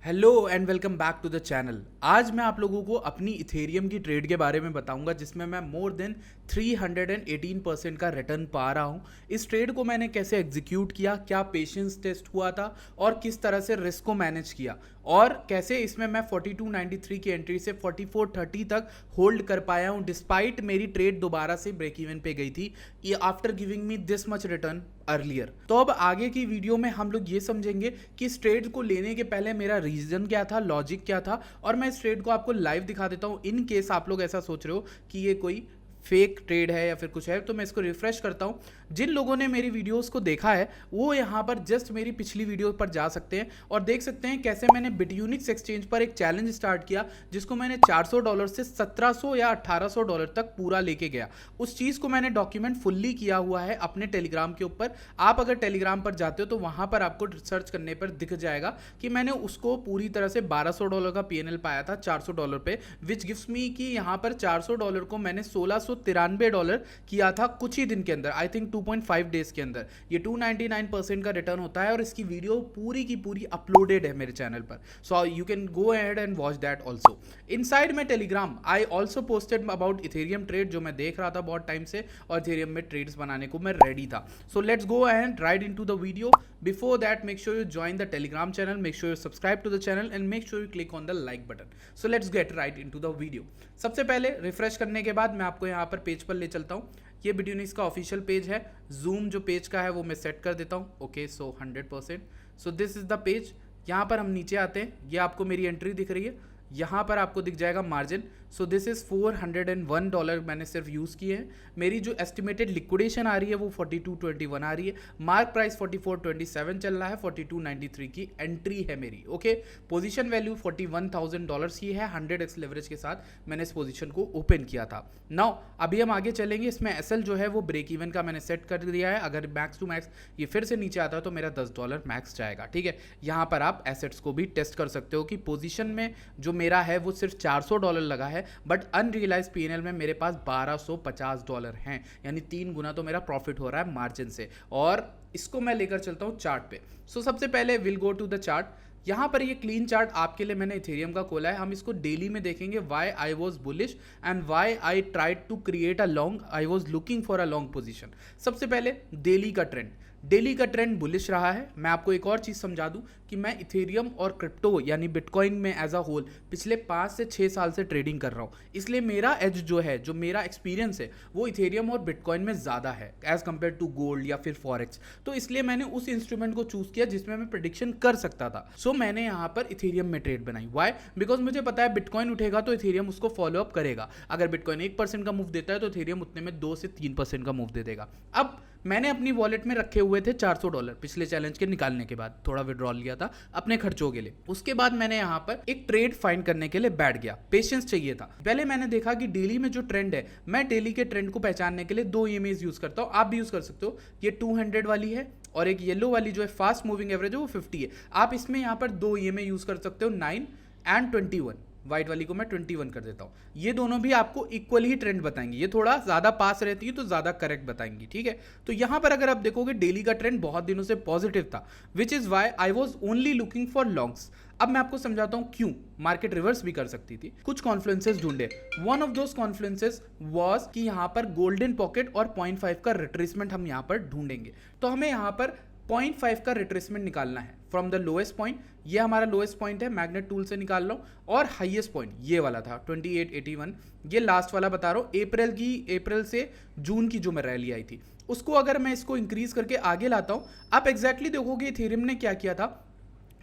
Hello and welcome back to the channel. आज मैं आप लोगों को अपनी इथेरियम की ट्रेड के बारे में बताऊंगा जिसमें मैं मोर देन 318% का रिटर्न पा रहा हूं। इस ट्रेड को मैंने कैसे एग्जीक्यूट किया, क्या पेशेंस टेस्ट हुआ था और किस तरह से रिस्क को मैनेज किया और कैसे इसमें मैं 4293 की एंट्री से 4430 तक होल्ड कर पाया हूं डिस्पाइट मेरी ट्रेड दोबारा से ब्रेक इवन पे गई थी after giving me this much return earlier. तो अब आगे की वीडियो में हम लोग ये समझेंगे कि इस ट्रेड को लेने के पहले मेरा रीजन क्या था, लॉजिक क्या था, और मैं इस ट्रेड को आपको लाइव दिखा देता हूं इन केस आप लोग ऐसा सोच रहे हो कि ये कोई फेक ट्रेड है या फिर कुछ है। तो मैं इसको रिफ्रेश करता हूं। जिन लोगों ने मेरी वीडियोस को देखा है वो यहाँ पर जस्ट मेरी पिछली वीडियो पर जा सकते हैं और देख सकते हैं कैसे मैंने बिटयूनिक्स एक्सचेंज पर एक चैलेंज स्टार्ट किया जिसको मैंने $400 से 1700 या $1800 तक पूरा लेके गया। उस चीज़ को मैंने डॉक्यूमेंट फुल्ली किया हुआ है अपने टेलीग्राम के ऊपर। आप अगर टेलीग्राम पर जाते हो तो वहाँ पर आपको सर्च करने पर दिख जाएगा कि मैंने उसको पूरी तरह से $1200 का PNL पाया था $400 पे, विच गिव्स मी कि यहाँ पर $400 को मैंने $1693 किया था कुछ ही दिन के अंदर, आई थिंक 2.5 डेज के अंदर। ये 299% का रिटर्न होता है और इसकी वीडियो पूरी की पूरी अपलोडेड है मेरे चैनल पर, so you can go ahead and watch that also. Inside my Telegram I also posted about Ethereum trade जो मैं देख रहा था बहुत टाइम से और इथेरियम में ट्रेड्स बनाने को मैं रेडी था। So let's go ahead right into the video. Before that, make sure you join the Telegram channel, make sure you subscribe to the channel and make sure you click on the like button. So let's get right into the video. सबसे पहले refresh करने के बाद मैं आपको यहाँ पर page पर ले चलता हूँ। ये बिटयूनिक्स का ऑफिशियल पेज है। जूम जो पेज का है वो मैं सेट कर देता हूँ। Okay, so 100%। So this is the page. यहाँ पर हम नीचे आते हैं, ये आपको मेरी एंट्री दिख रही है, यहाँ पर आपको दिख जाएगा मार्जिन। सो दिस इज़ $401 मैंने सिर्फ यूज़ किए हैं। मेरी जो एस्टिमेटेड लिक्विडेशन आ रही है वो 4221 आ रही है। मार्क प्राइस 4427 चल रहा है। 4293 की एंट्री है मेरी। ओके, पोजीशन वैल्यू $41,000 की है। 100x लेवरेज के साथ मैंने इस पोजीशन को ओपन किया था। नाउ अभी हम आगे चलेंगे। इसमें एसएल जो है वो ब्रेक इवन का मैंने सेट कर दिया है। अगर मैक्स टू मैक्स ये फिर से नीचे आता है तो मेरा $10 मैक्स जाएगा। ठीक है, यहाँ पर आप एसेट्स को भी टेस्ट कर सकते हो कि पोजीशन में जो मेरा है वो सिर्फ $400 लगा है, बट अनरियलाइज पीएनएल में मेरे पास $1250 हैं, यानी 3 गुना तो मेरा प्रॉफिट हो रहा है मार्जिन से। और इसको मैं लेकर चलता हूँ चार्ट पे। सो सबसे पहले will go to the chart. यहाँ पर ये क्लीन चार्ट आपके लिए मैंने इथेरियम का खोला है। हम इसको डेली में देखेंगे why I was bullish and why I tried to create a long, I was looking for a long position. सबसे पहले डेली का ट्रेंड, डेली का ट्रेंड बुलिश रहा है। मैं आपको एक और चीज़ समझा दूं कि मैं इथेरियम और क्रिप्टो यानी बिटकॉइन में एज अ होल पिछले 5 से 6 साल से ट्रेडिंग कर रहा हूं, इसलिए मेरा एज जो है, जो मेरा एक्सपीरियंस है वो इथेरियम और बिटकॉइन में ज़्यादा है एज कम्पेयर टू गोल्ड या फिर फॉरेक्स। तो इसलिए मैंने उस इंस्ट्रूमेंट को चूज़ किया जिसमें मैं प्रेडिक्शन कर सकता था। सो मैंने यहाँ पर इथेरियम में ट्रेड बनाई। वाई? बिकॉज मुझे पता है बिटकॉइन उठेगा तो इथेरियम उसको फॉलोअप करेगा। अगर बिटकॉइन 1% का मूव देता है तो इथेरियम उतने में 2 से 3% का मूव दे देगा। अब मैंने अपनी वॉलेट में रखे हुए थे $400 पिछले चैलेंज के निकालने के बाद, थोड़ा विड्रॉल लिया था अपने खर्चों के लिए। उसके बाद मैंने यहाँ पर एक ट्रेड फाइंड करने के लिए बैठ गया। पेशेंस चाहिए था। पहले मैंने देखा कि डेली में जो ट्रेंड है, मैं डेली के ट्रेंड को पहचानने के लिए 2 EMAs यूज करता हूँ। आप भी यूज कर सकते हो। ये 200 वाली है और एक येलो वाली जो है फास्ट मूविंग एवरेज है वो 50 है। आप इसमें यहाँ पर 2 EMA यूज कर सकते हो, 9 एंड 21। व्हाइट वाली को मैं 21 कर देता हूँ। ये दोनों भी आपको इक्वल ही ट्रेंड बताएंगी। ये थोड़ा ज़्यादा पास रहती है तो ज़्यादा करेक्ट बताएंगी। ठीक है, तो यहाँ पर अगर आप देखोगे डेली का ट्रेंड बहुत दिनों से पॉजिटिव था, which is why I was only looking for longs. अब मैं आपको समझाता हूँ क्यों। मार्केट रिवर्स भी कर सकती थी। कुछ कॉन्फ्लुएंसेस ढूंढे। वन ऑफ दोस कॉन्फ्लुएंसेस वाज कि यहाँ पर गोल्डन पॉकेट और 0.5 का रिट्रेसमेंट हम यहाँ पर ढूंढेंगे। तो हमें यहाँ पर 0.5 का रिट्रेसमेंट निकालना है फ्रॉम द लोएस्ट पॉइंट। ये हमारा लोएस्ट पॉइंट है, मैग्नेट टूल से निकाल लो। और हाईएस्ट पॉइंट ये वाला था 2881। ये लास्ट वाला बता रहा हूँ, अप्रैल से जून की जो मैं रैली आई थी उसको अगर मैं इसको इंक्रीज करके आगे लाता हूँ, आप एग्जैक्टली देखोगे इथेरियम ने क्या किया था।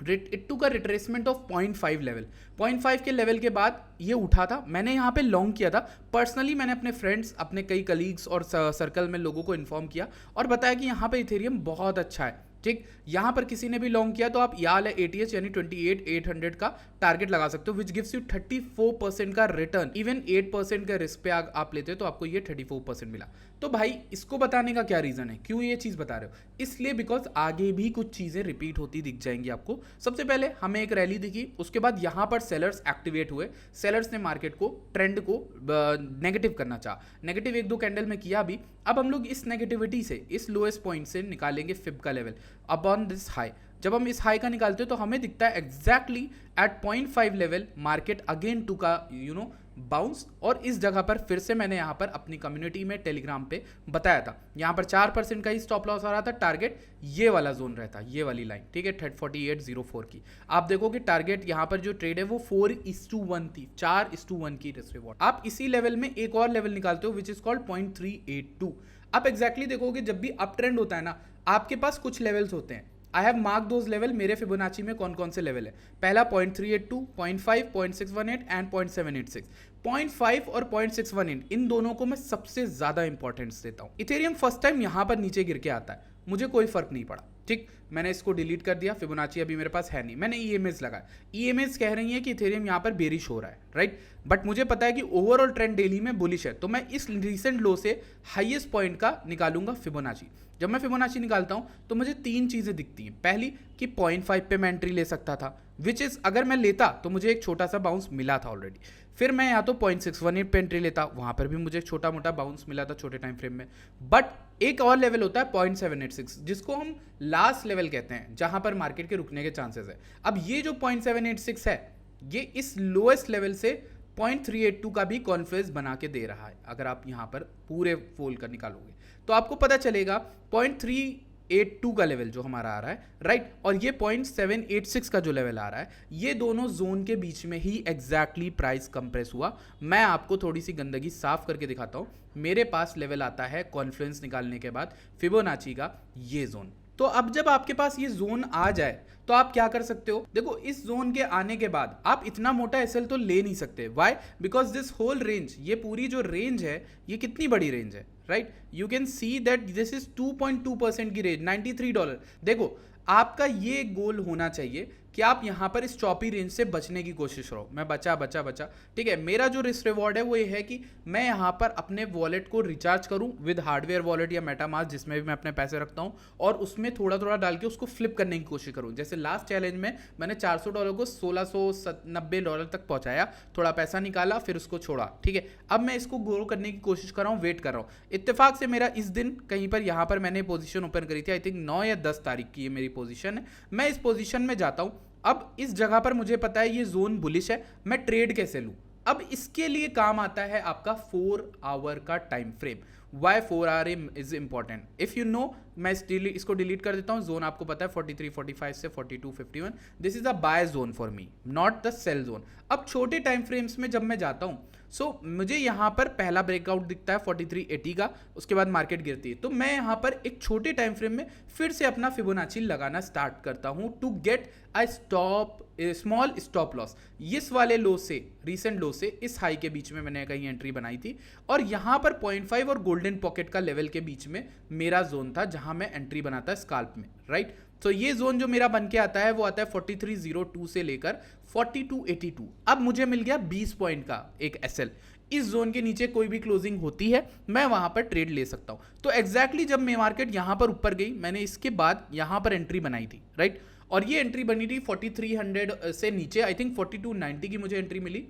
इट टू का रिट्रेसमेंट ऑफ 0.5 लेवल। 0.5 के लेवल के बाद ये उठा था। मैंने यहाँ पे लॉन्ग किया था। पर्सनली मैंने अपने फ्रेंड्स, अपने कई कलीग्स और सर्कल में लोगों को इन्फॉर्म किया और बताया कि यहाँ पे इथेरियम बहुत अच्छा है। ठीक, यहाँ पर किसी ने भी लॉन्ग किया तो आप याल है ATH यानी 28,800 का टारगेट लगा सकते हो, विच गिव्स यू 34% का रिटर्न। इवन 8% का रिस्क पे आप लेते हो तो आपको ये 34% मिला। तो भाई इसको बताने का क्या रीजन है, क्यों ये चीज बता रहे हो? इसलिए बिकॉज आगे भी कुछ चीजें रिपीट होती दिख जाएंगी आपको। सबसे पहले हमें एक रैली दिखी, उसके बाद यहाँ पर सेलर्स एक्टिवेट हुए। सेलर्स ने मार्केट को, ट्रेंड को नेगेटिव करना चाहा। नेगेटिव 1-2 कैंडल में किया भी। अब हम लोग इस नेगेटिविटी से, इस लोएस्ट पॉइंट से निकालेंगे फिब का लेवल अपॉन दिस हाई। जब हम इस हाई का निकालते हैं तो हमें दिखता है exactly at 0.5 level market again to का बाउंस, और इस जगह पर फिर से मैंने यहाँ पर अपनी कम्युनिटी में टेलीग्राम पे बताया था, यहाँ पर 4% का ही स्टॉप लॉस आ रहा था, टारगेट ये वाला जोन रहता, ये वाली लाइन, ठीक है, 4804 की। आप देखो कि टारगेट यहाँ पर जो ट्रेड है वो 4:1 थी, 4:1 की रिस्क रिवॉर्ड। आप इसी लेवल में एक और लेवल निकालते हो विच इज कॉल्ड 0.382। आप एग्जैक्टली देखोगे जब भी अप ट्रेंड होता है ना, आपके पास कुछ लेवल्स होते हैं। I have mark those level, मेरे फिबोनाची में कौन कौन से लेवल है। पहला 0.382, 0.5, 0.618 एंड 0.786। 0.5 और 0.618 इन दोनों को मैं सबसे ज्यादा इंपॉर्टेंस देता हूं। इथेरियम फर्स्ट टाइम यहां पर नीचे गिर के आता है, मुझे कोई फर्क नहीं पड़ा, ठीक, मैंने इसको डिलीट कर दिया, फिबोनाची अभी मेरे पास है नहीं, मैंने ईएमएस लगाया। ईएमएस कह रही है कि इथेरियम यहां पर बेरिश हो रहा है, राइट, बट मुझे पता है कि ओवरऑल ट्रेंड डेली में बुलिश है, तो मैं इस रीसेंट लो से हाईएस्ट पॉइंट का निकालूंगा फिबोनाची। जब मैं फिबोनाची निकालता हूं तो मुझे तीन चीजें दिखती हैं। पहली कि 0.5 पे मैं एंट्री ले सकता था, विच इज अगर मैं लेता तो मुझे एक छोटा सा बाउंस मिला था ऑलरेडी। फिर मैं या तो 0.618 पे एंट्री लेता, वहां पर भी मुझे एक छोटा मोटा बाउंस मिला था छोटे टाइम फ्रेम में। बट एक और लेवल होता है 0.786, जिसको हम लास्ट लेवल कहते हैं, जहां पर मार्केट के रुकने के चांसेस है। अब ये जो 0.786 है, ये इस लोएस्ट लेवल से 0.382 का भी कॉन्फ्लुएंस बना के दे रहा है। अगर आप यहां पर पूरे फोल कर निकालोगे तो आपको पता चलेगा 0.382 का लेवल जो हमारा आ रहा है, राइट, और ये 0.786 का जो लेवल आ रहा है, ये दोनों जोन के बीच में ही एग्जैक्टली प्राइस कंप्रेस हुआ। मैं आपको थोड़ी सी गंदगी साफ करके दिखाता हूं। मेरे पास लेवल आता है कॉन्फ्लुएंस निकालने के बाद फिबोनाची का ये जोन। तो अब जब आपके पास ये जोन आ जाए तो आप क्या कर सकते हो, देखो इस जोन के आने के बाद आप इतना मोटा एसएल तो ले नहीं सकते। Why? Because this whole range, ये पूरी जो रेंज है, ये कितनी बड़ी रेंज है, right, you can see that this is 2.2% की रेंज, $93। देखो आपका ये गोल होना चाहिए कि आप यहां पर इस चॉपी रेंज से बचने की कोशिश करो। मैं बचा, ठीक है, मेरा जो रिस्क रिवॉर्ड है वो ये है कि मैं यहां पर अपने वॉलेट को रिचार्ज करूं विद हार्डवेयर वॉलेट या मेटामास्क, जिसमें भी मैं अपने पैसे रखता हूं, और उसमें थोड़ा थोड़ा डाल के उसको फ्लिप करने की कोशिश करूं। जैसे लास्ट चैलेंज में मैंने $400 को $1690 तक पहुंचाया, थोड़ा पैसा निकाला, फिर उसको छोड़ा, ठीक है। अब मैं इसको ग्रो करने की कोशिश कर रहा हूं, वेट कर रहा हूं। इत्तेफाक से मेरा इस दिन कहीं पर यहां पर मैंने पोजीशन ओपन करी थी, आई थिंक 9 या 10 तारीख की ये मेरी पोजीशन है। मैं इस पोजीशन में जाता हूं। अब इस जगह पर मुझे पता है ये जोन बुलिश है, मैं ट्रेड कैसे लूं? अब इसके लिए काम आता है आपका 4 आवर का time frame. Why 4 hour is important? If you know, मैं इसको डिलीट कर देता हूं। जोन आपको पता है 43.45 से 42.51, this is a buy zone for me, not the sell zone. अब छोटे टाइम फ्रेम्स में जब मैं जाता हूं, मुझे यहां पर पहला ब्रेकआउट दिखता है 4380 का, उसके बाद मार्केट गिरती है, तो मैं यहां पर एक छोटे टाइम फ्रेम में फिर से अपना फिबोनाची लगाना स्टार्ट करता हूं to get a small stop loss. इस वाले लो से, रीसेंट लो से इस हाई के बीच में मैंने कहीं एंट्री बनाई थी, और यहां पर 0.5 और गोल्डन पॉकेट का लेवल के बीच में मेरा जोन था जहां मैं एंट्री बनाता स्काल्प में, राइट। तो ये जोन जो मेरा बन के आता है वो आता है 4302 से लेकर 4282। अब मुझे मिल गया 20 पॉइंट का एक एसएल। इस जोन के नीचे कोई भी क्लोजिंग होती है, मैं वहां पर ट्रेड ले सकता हूं। तो एग्जैक्टली जब मैं मार्केट यहां पर ऊपर गई, मैंने इसके बाद यहां पर एंट्री बनाई थी, राइट, और ये एंट्री बनी थी 4300 से नीचे, आई थिंक 4290 की मुझे एंट्री मिली।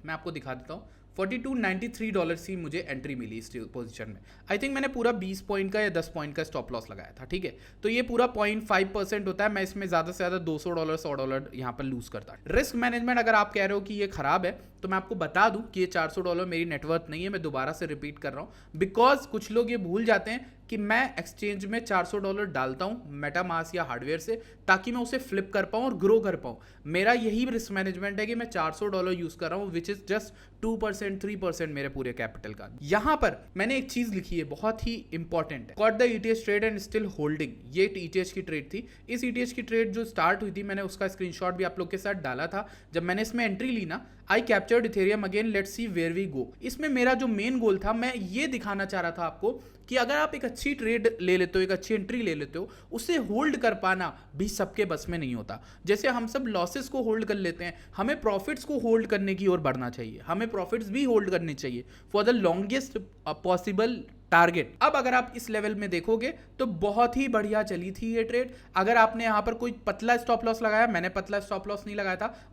मैं आपको दिखा देता हूं, $4293 की मुझे एंट्री मिली इस पोजीशन में। आई थिंक मैंने पूरा 20 पॉइंट का या 10 पॉइंट का स्टॉप लॉस लगाया था, ठीक है। तो ये पूरा 0.5% होता है, मैं इसमें ज़्यादा से ज़्यादा $200 $100 यहाँ पर लूज करता। रिस्क मैनेजमेंट अगर आप कह रहे हो कि ये खराब है, तो मैं आपको बता दूं कि ये $400 मेरी नेटवर्थ नहीं है। मैं दोबारा से रिपीट कर रहा हूँ, बिकॉज कुछ लोग ये भूल जाते हैं कि मैं एक्सचेंज में $400 डालता हूं मेटामास्क या हार्डवेयर से, ताकि मैं उसे फ्लिप कर पाऊं और ग्रो कर पाऊं। मेरा यही रिस्क मैनेजमेंट है कि मैं $400 यूज कर रहा हूं, विच इज जस्ट 2% 3% मेरे पूरे कैपिटल का। यहां पर मैंने एक चीज लिखी है, बहुत ही इंपॉर्टेंट है, caught the ETH trade and still holding. ये ईटीएच की ट्रेड थी। इस ईटीएच की ट्रेड जो स्टार्ट हुई थी, मैंने उसका स्क्रीनशॉट भी आप लोग के साथ डाला था। जब मैंने इसमें एंट्री ली ना, I captured Ethereum again, let's see where we go. इसमें मेरा जो मेन गोल था, मैं ये दिखाना चाह रहा था आपको कि अगर आप एक अच्छी ट्रेड ले लेते हो, एक अच्छी एंट्री ले लेते हो, उसे होल्ड कर पाना भी सबके बस में नहीं होता। जैसे हम सब लॉसेस को होल्ड कर लेते हैं, हमें प्रॉफिट्स को होल्ड करने की ओर बढ़ना चाहिए। हमें प्रॉफिट्स भी होल्ड करने चाहिए for the longest possible target. अब अगर आप इस लेवल में देखोगे तो बहुत ही बढ़िया चली थी ये ट्रेड। अगर आपने यहां पर कोई पतला स्टॉप लॉस लगाया, मैंने पतला स्टॉप लॉस नहीं लगाया था।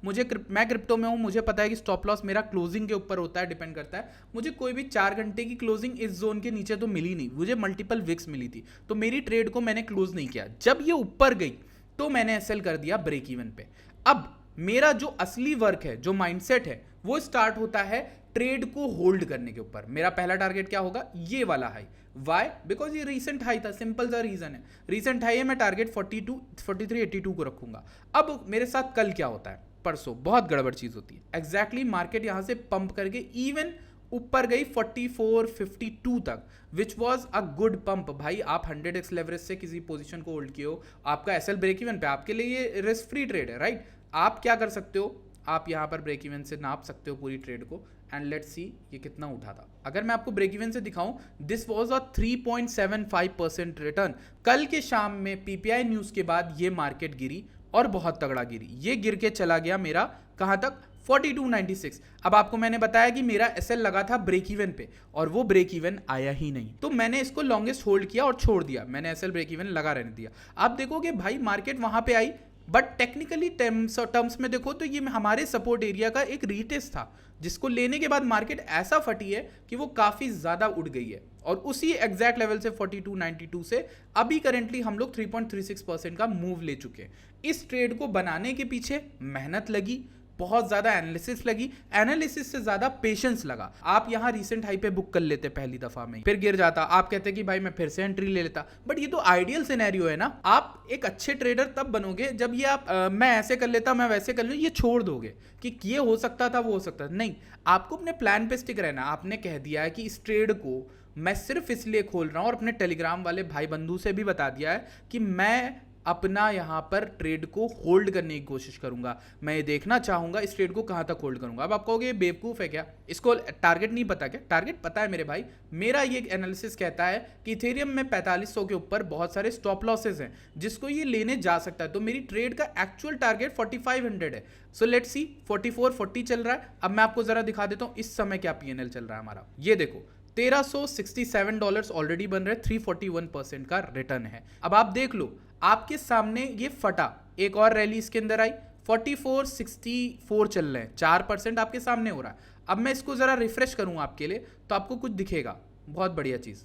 मैं क्रिप्टो में हूं, मुझे पता है कि स्टॉप लॉस मेरा क्लोजिंग के ऊपर होता है, डिपेंड करता है। मुझे कोई भी 4 घंटे की क्लोजिंग इस जोन के नीचे तो मिली नहीं, मुझे मल्टीपल विक्स मिली थी, तो मेरी ट्रेड को मैंने क्लोज नहीं किया। जब ये ऊपर गई तो मैंने एसएल कर दिया ब्रेक इवन पे। अब मेरा जो असली वर्क है, जो माइंडसेट है, वो स्टार्ट होता है ट्रेड को होल्ड करने के ऊपर। मेरा पहला टारगेट क्या होगा, ये वाला हाई। वाई? बिकॉज ये रीसेंट हाई था, सिंपल सा रीजन है, रीसेंट हाई है, मैं टारगेट 42 43 82 को रखूंगा। अब मेरे साथ कल क्या होता है, परसों बहुत गड़बड़ चीज होती है। एग्जैक्टली मार्केट यहां से पंप करके इवन ऊपर गई 44 52 तक, which was a good pump. भाई आप 100x लेवरेज से किसी पोजीशन को होल्ड किए हो, आपका एसएल ब्रेक इवन पे, आपके लिए ये रिस्क फ्री ट्रेड है, राइट? आप क्या कर सकते हो, आप यहां पर ब्रेक इवन से नाप सकते हो पूरी ट्रेड को, एंड लेट्स सी ये कितना उठा था। अगर मैं आपको ब्रेक इवन से दिखाऊं, दिस वाज अ 3.75% रिटर्न। कल के शाम में पीपीआई न्यूज के बाद ये मार्केट गिरी और बहुत तगड़ा गिरी। ये गिर के चला गया मेरा कहां तक, 4296। अब आपको मैंने बताया कि मेरा एसएल लगा था ब्रेक इवन पे और वो ब्रेक इवन आया ही नहीं, तो मैंने इसको लॉन्गेस्ट होल्ड किया और छोड़ दिया, मैंने एसएल ब्रेक इवन लगा रहने दिया। आप देखोगे भाई मार्केट वहां पे आई, बट टेक्निकली टर्म्स में देखो तो ये हमारे सपोर्ट एरिया का एक रीटेस्ट था, जिसको लेने के बाद मार्केट ऐसा फटी है कि वो काफी ज्यादा उड़ गई है, और उसी एग्जैक्ट लेवल से 4292 से अभी करेंटली हम लोग 3.36% का मूव ले चुके हैं। इस ट्रेड को बनाने के पीछे मेहनत लगी, बहुत ज्यादा एनालिसिस लगी, एनालिसिस से ज्यादा पेशेंस लगा। आप यहां रीसेंट हाई पे बुक कर लेते पहली दफा में, फिर गिर जाता, आप कहते कि भाई मैं फिर से एंट्री ले लेता, बट ये तो आइडियल सिनेरियो है ना। आप एक अच्छे ट्रेडर तब बनोगे जब ये आप मैं ऐसे कर लेता, मैं वैसे कर लूँ, ये छोड़ दोगे कि ये हो सकता था, वो हो सकता था। नहीं, आपको अपने प्लान पे स्टिक रहना। आपने कह दिया है कि इस ट्रेड को मैं सिर्फ इसलिए खोल रहा हूं, और अपने टेलीग्राम वाले भाई बंधु से भी बता दिया है कि मैं अपना यहां पर ट्रेड को होल्ड करने की कोशिश करूंगा, मैं ये देखना चाहूंगा इस ट्रेड को कहां तक होल्ड करूंगा। अब आप कहोगे ये बेवकूफ है क्या, इसको टारगेट नहीं पता क्या? टारगेट पता है मेरे भाई। मेरा ये एनालिसिस कहता है कि इथेरियम में 4500 के ऊपर बहुत सारे स्टॉप लॉसेस हैं जिसको ये लेने जा सकता है, तो मेरी ट्रेड का एक्चुअल टारगेट 4500 है। सो लेट्स सी, 4440 चल रहा है। अब मैं आपको जरा दिखा देता हूं इस समय क्या पीएनएल चल रहा है हमारा। ये देखो $1367 ऑलरेडी बन रहे, 341% का रिटर्न है। अब आप देख लो, आपके सामने ये फटा, एक और रैली इसके अंदर आई, 4464 चल रहे हैं, 4% आपके सामने हो रहा है। अब मैं इसको जरा रिफ्रेश करूंगा आपके लिए तो आपको कुछ दिखेगा, बहुत बढ़िया चीज।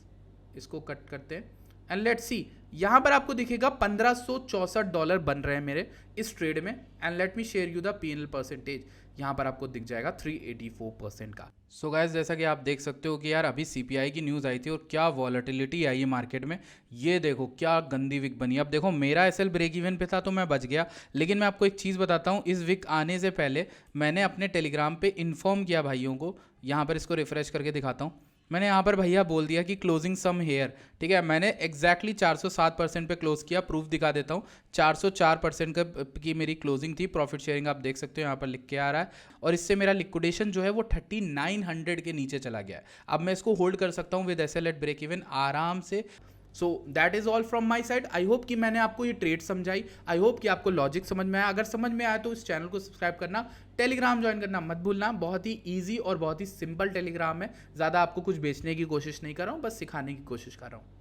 इसको कट करते हैं एंड लेट्स सी, यहां पर आपको दिखेगा $1564 बन रहे हैं मेरे इस ट्रेड में, and let me share you the PNL percentage. यहां पर आपको दिख जाएगा 384% का। सो गाइस, जैसा कि आप देख सकते हो कि यार अभी सीपीआई की न्यूज़ आई थी और क्या वॉलेटिलिटी आई है मार्केट में। ये देखो क्या गंदी विक बनी। अब देखो मेरा एसएल ब्रेक इवन पे था तो मैं बच गया, लेकिन मैं आपको एक चीज़ बताता हूँ, इस विक आने से पहले मैंने अपने टेलीग्राम पे इन्फॉर्म किया भाइयों को। यहाँ पर इसको रिफ्रेश करके दिखाता हूँ, मैंने यहाँ पर भैया बोल दिया कि क्लोजिंग सम हेयर, ठीक है। मैंने एग्जैक्टली 407% पे क्लोज किया, प्रूफ दिखा देता हूँ। 404% की मेरी क्लोजिंग थी। प्रॉफिट शेयरिंग आप देख सकते हो यहाँ पर लिख के आ रहा है, और इससे मेरा लिक्विडेशन जो है वो 3900 के नीचे चला गया है। अब मैं इसको होल्ड कर सकता हूँ with SL at break even आराम से। So that is all from my side. I hope कि मैंने आपको ये ट्रेड समझाई, आई होप कि आपको लॉजिक समझ में आया। अगर समझ में आया तो इस चैनल को सब्सक्राइब करना, टेलीग्राम ज्वाइन करना मत भूलना। बहुत ही ईजी और बहुत ही सिंपल टेलीग्राम है, ज़्यादा आपको कुछ बेचने की कोशिश नहीं कर रहा हूँ, बस सिखाने की कोशिश कर रहा हूँ।